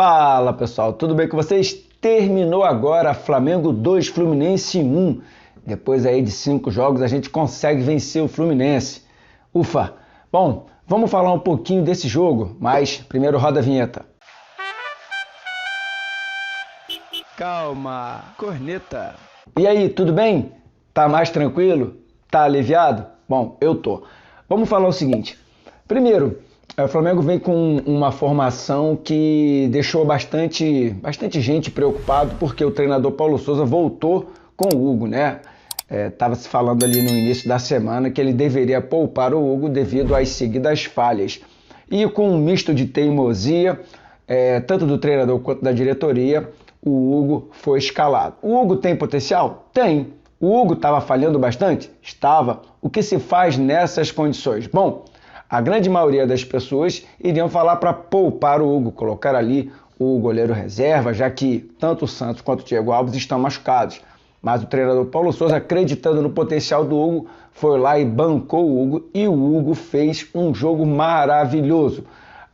Fala pessoal, tudo bem com vocês? Terminou agora Flamengo 2, Fluminense 1. Depois aí de 5 jogos a gente consegue vencer o Fluminense. Ufa! Bom, vamos falar um pouquinho desse jogo, mas primeiro roda a vinheta. Calma, corneta. E aí, tudo bem? Tá mais tranquilo? Tá aliviado? Bom, eu tô. Vamos falar o seguinte. Primeiro, o Flamengo vem com uma formação que deixou bastante gente preocupado porque o treinador Paulo Souza voltou com o Hugo, né? Tava se falando ali no início da semana que ele deveria poupar o Hugo devido às seguidas falhas. E com um misto de teimosia, tanto do treinador quanto da diretoria, o Hugo foi escalado. O Hugo tem potencial? Tem. O Hugo estava falhando bastante? Estava. O que se faz nessas condições? Bom, a grande maioria das pessoas iriam falar para poupar o Hugo, colocar ali o goleiro reserva, já que tanto o Santos quanto o Thiago Alves estão machucados. Mas o treinador Paulo Souza, acreditando no potencial do Hugo, foi lá e bancou o Hugo e o Hugo fez um jogo maravilhoso.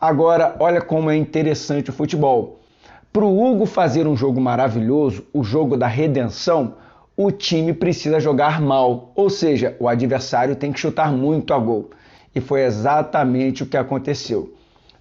Agora, olha como é interessante o futebol. Para o Hugo fazer um jogo maravilhoso, o jogo da redenção, o time precisa jogar mal, ou seja, o adversário tem que chutar muito a gol. E foi exatamente o que aconteceu.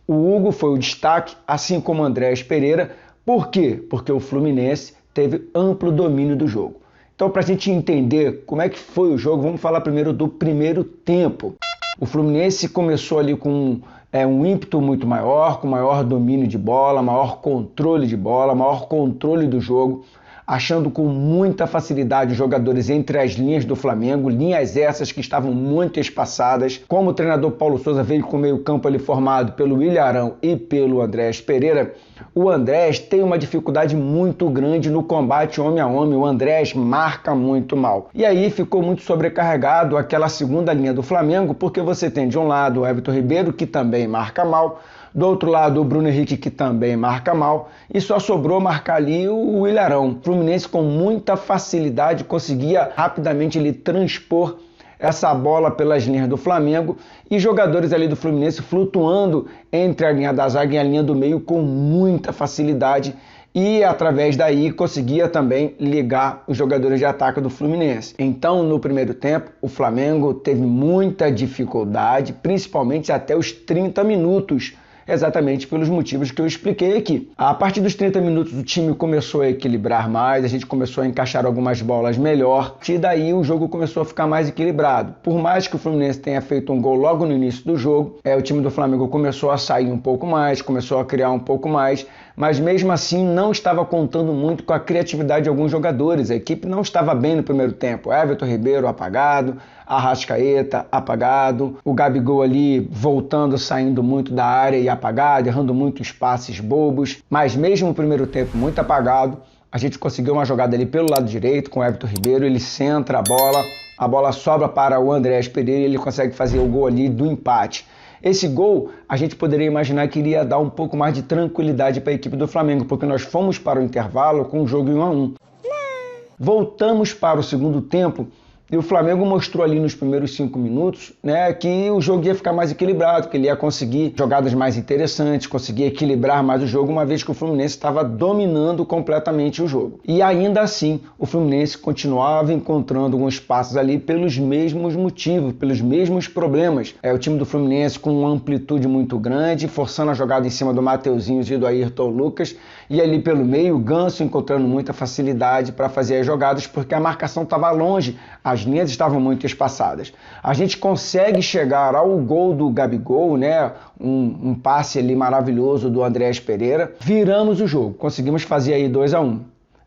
O Hugo foi o destaque, assim como o Andrés Pereira. Por quê? Porque o Fluminense teve amplo domínio do jogo. Então, para a gente entender como é que foi o jogo, vamos falar primeiro do primeiro tempo. O Fluminense começou ali com um ímpeto muito maior, com maior domínio de bola, maior controle de bola, maior controle do jogo, achando com muita facilidade os jogadores entre as linhas do Flamengo, linhas essas que estavam muito espaçadas. Como o treinador Paulo Souza veio com o meio-campo ali formado pelo Ilharão e pelo Andrés Pereira, o Andrés tem uma dificuldade muito grande no combate homem a homem. O Andrés marca muito mal. E aí ficou muito sobrecarregado aquela segunda linha do Flamengo, porque você tem de um lado o Everton Ribeiro, que também marca mal, do outro lado, o Bruno Henrique, que também marca mal, e só sobrou marcar ali o Ilharão. O Fluminense, com muita facilidade, conseguia rapidamente ele transpor essa bola pelas linhas do Flamengo e jogadores ali do Fluminense flutuando entre a linha da zaga e a linha do meio com muita facilidade e, através daí, conseguia também ligar os jogadores de ataque do Fluminense. Então, no primeiro tempo, o Flamengo teve muita dificuldade, principalmente até os 30 minutos, exatamente pelos motivos que eu expliquei aqui. A partir dos 30 minutos o time começou a equilibrar mais, a gente começou a encaixar algumas bolas melhor, e daí o jogo começou a ficar mais equilibrado. Por mais que o Fluminense tenha feito um gol logo no início do jogo, o time do Flamengo começou a sair um pouco mais, começou a criar um pouco mais, mas mesmo assim não estava contando muito com a criatividade de alguns jogadores. A equipe não estava bem no primeiro tempo. Everton Ribeiro apagado, Arrascaeta apagado, o Gabigol ali voltando, saindo muito da área e apagado, errando muitos passes bobos. Mas mesmo no primeiro tempo muito apagado, a gente conseguiu uma jogada ali pelo lado direito com o Everton Ribeiro, ele centra a bola sobra para o Andrés Pereira e ele consegue fazer o gol ali do empate. Esse gol, a gente poderia imaginar que iria dar um pouco mais de tranquilidade para a equipe do Flamengo, porque nós fomos para o intervalo com o jogo em 1-1. Voltamos para o segundo tempo e o Flamengo mostrou ali nos primeiros 5 minutos, né, que o jogo ia ficar mais equilibrado, que ele ia conseguir jogadas mais interessantes, conseguir equilibrar mais o jogo, uma vez que o Fluminense estava dominando completamente o jogo. E ainda assim, o Fluminense continuava encontrando alguns passos ali pelos mesmos motivos, pelos mesmos problemas. O time do Fluminense com uma amplitude muito grande, forçando a jogada em cima do Mateuzinho e do Ayrton Lucas, e ali pelo meio o Ganso encontrando muita facilidade para fazer as jogadas, porque a marcação estava longe, as linhas estavam muito espaçadas. A gente consegue chegar ao gol do Gabigol, né? Um passe ali maravilhoso do Andrés Pereira. Viramos o jogo, conseguimos fazer aí 2-1.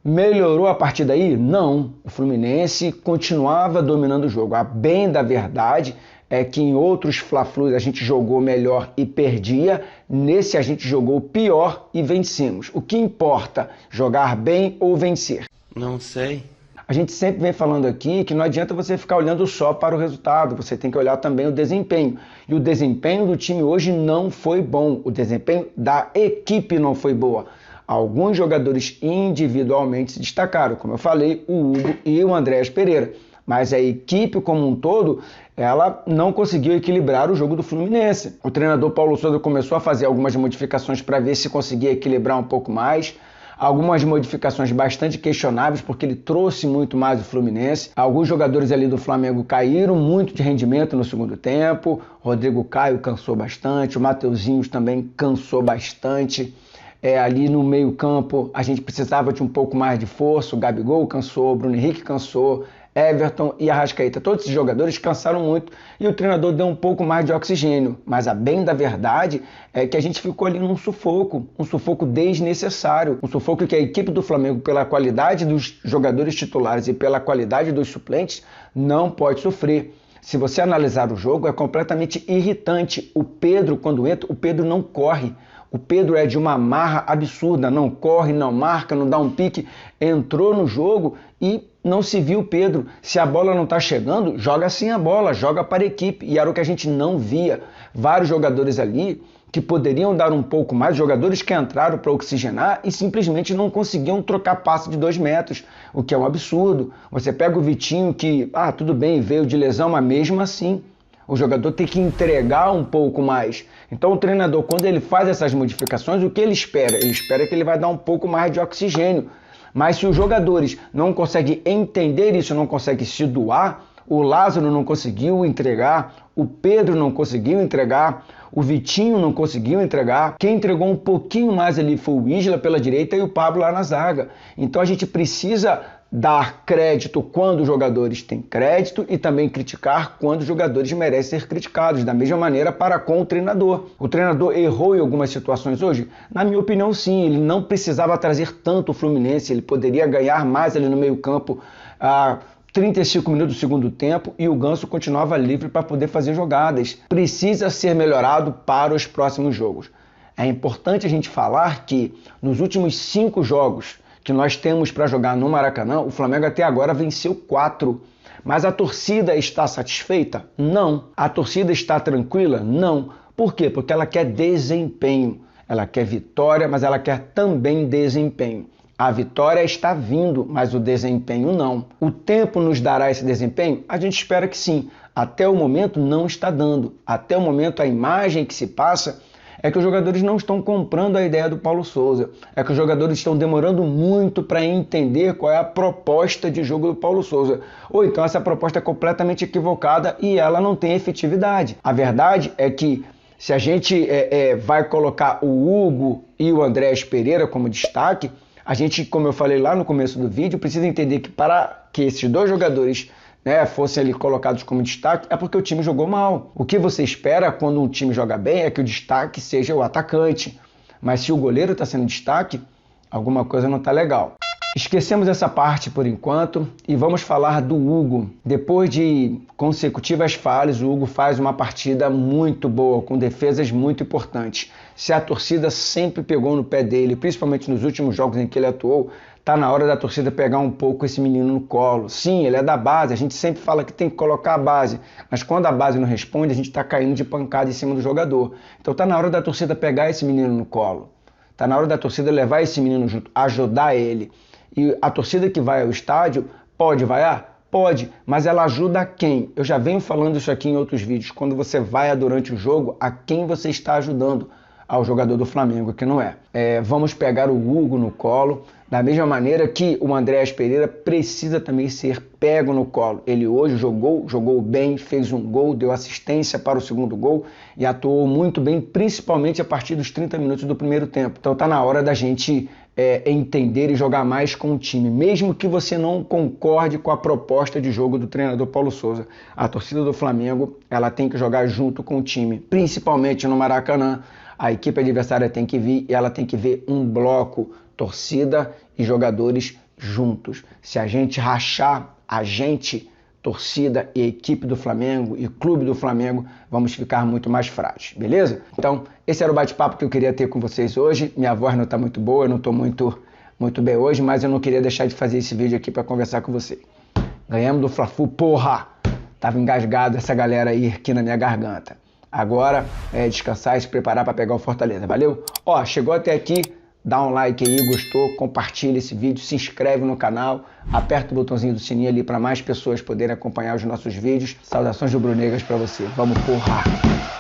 Melhorou a partir daí? Não. O Fluminense continuava dominando o jogo. A bem da verdade é que em outros Fla-Flus a gente jogou melhor e perdia. Nesse a gente jogou pior e vencemos. O que importa? Jogar bem ou vencer? Não sei. A gente sempre vem falando aqui que não adianta você ficar olhando só para o resultado, você tem que olhar também o desempenho. E o desempenho do time hoje não foi bom, o desempenho da equipe não foi boa. Alguns jogadores individualmente se destacaram, como eu falei, o Hugo e o Andrés Pereira. mas a equipe como um todo, ela não conseguiu equilibrar o jogo do Fluminense. O treinador Paulo Souza começou a fazer algumas modificações para ver se conseguia equilibrar um pouco mais. Algumas modificações bastante questionáveis, porque ele trouxe muito mais o Fluminense. Alguns jogadores ali do Flamengo caíram muito de rendimento no segundo tempo. Rodrigo Caio cansou bastante, o Mateuzinho também cansou bastante. Ali no meio campo a gente precisava de um pouco mais de força. O Gabigol cansou, o Bruno Henrique cansou, Everton e Arrascaeta. Todos esses jogadores cansaram muito e o treinador deu um pouco mais de oxigênio. Mas a bem da verdade é que a gente ficou ali num sufoco, um sufoco desnecessário. Um sufoco que a equipe do Flamengo, pela qualidade dos jogadores titulares e pela qualidade dos suplentes, não pode sofrer. Se você analisar o jogo, é completamente irritante. O Pedro, quando entra, o Pedro não corre. O Pedro é de uma marra absurda, não corre, não marca, não dá um pique. Entrou no jogo e não se viu o Pedro. Se a bola não está chegando, joga sem a bola, joga para a equipe. E era o que a gente não via. Vários jogadores ali que poderiam dar um pouco mais, jogadores que entraram para oxigenar e simplesmente não conseguiam trocar passe de 2 metros, o que é um absurdo. Você pega o Vitinho que, tudo bem, veio de lesão, mas mesmo assim, o jogador tem que entregar um pouco mais. Então o treinador, quando ele faz essas modificações, o que ele espera? Ele espera que ele vai dar um pouco mais de oxigênio. Mas se os jogadores não conseguem entender isso, não conseguem se doar, o Lázaro não conseguiu entregar, o Pedro não conseguiu entregar, o Vitinho não conseguiu entregar. Quem entregou um pouquinho mais ali foi o Isla pela direita e o Pablo lá na zaga. Então a gente precisa dar crédito quando os jogadores têm crédito e também criticar quando os jogadores merecem ser criticados, da mesma maneira para com o treinador. O treinador errou em algumas situações hoje? Na minha opinião, sim. Ele não precisava trazer tanto o Fluminense, ele poderia ganhar mais ali no meio campo, 35 minutos do segundo tempo, e o Ganso continuava livre para poder fazer jogadas. Precisa ser melhorado para os próximos jogos. É importante a gente falar que nos últimos 5 jogos que nós temos para jogar no Maracanã, o Flamengo até agora venceu 4. Mas a torcida está satisfeita? Não. A torcida está tranquila? Não. Por quê? Porque ela quer desempenho. Ela quer vitória, mas ela quer também desempenho. A vitória está vindo, mas o desempenho não. O tempo nos dará esse desempenho? A gente espera que sim. Até o momento não está dando. Até o momento a imagem que se passa é que os jogadores não estão comprando a ideia do Paulo Souza. É que os jogadores estão demorando muito para entender qual é a proposta de jogo do Paulo Souza. Ou então essa proposta é completamente equivocada e ela não tem efetividade. A verdade é que se a gente vai colocar o Hugo e o Andréas Pereira como destaque, a gente, como eu falei lá no começo do vídeo, precisa entender que para que esses 2 jogadores fossem ali colocados como destaque, é porque o time jogou mal. O que você espera quando um time joga bem é que o destaque seja o atacante. Mas se o goleiro está sendo destaque, alguma coisa não está legal. Esquecemos essa parte por enquanto e vamos falar do Hugo. Depois de consecutivas falhas, o Hugo faz uma partida muito boa, com defesas muito importantes. Se a torcida sempre pegou no pé dele, principalmente nos últimos jogos em que ele atuou, tá na hora da torcida pegar um pouco esse menino no colo. Sim, ele é da base, a gente sempre fala que tem que colocar a base, mas quando a base não responde, a gente tá caindo de pancada em cima do jogador. Então tá na hora da torcida pegar esse menino no colo. Tá na hora da torcida levar esse menino junto, ajudar ele. E a torcida que vai ao estádio pode vaiar? Pode, mas ela ajuda a quem? Eu já venho falando isso aqui em outros vídeos. Quando você vaia durante o jogo, a quem você está ajudando? Ao jogador do Flamengo, que não é. Vamos pegar o Hugo no colo, da mesma maneira que o Andréas Pereira precisa também ser pego no colo. Ele hoje jogou bem, fez um gol, deu assistência para o segundo gol e atuou muito bem, principalmente a partir dos 30 minutos do primeiro tempo. Então tá na hora da gente entender e jogar mais com o time, mesmo que você não concorde com a proposta de jogo do treinador Paulo Souza. A torcida do Flamengo, ela tem que jogar junto com o time, principalmente no Maracanã. A equipe adversária tem que vir e ela tem que ver um bloco, torcida e jogadores juntos. Se a gente rachar, torcida e equipe do Flamengo e clube do Flamengo, vamos ficar muito mais frágeis, beleza? Então, esse era o bate-papo que eu queria ter com vocês hoje. Minha voz não está muito boa, eu não estou muito bem hoje, mas eu não queria deixar de fazer esse vídeo aqui para conversar com você. Ganhamos do Fla-Flu, porra! Tava engasgado essa galera aí aqui na minha garganta. Agora é descansar e se preparar para pegar o Fortaleza, valeu? Ó, chegou até aqui, dá um like aí, gostou, compartilha esse vídeo, se inscreve no canal, aperta o botãozinho do sininho ali para mais pessoas poderem acompanhar os nossos vídeos. Saudações rubro-negras para você. Vamos, porra!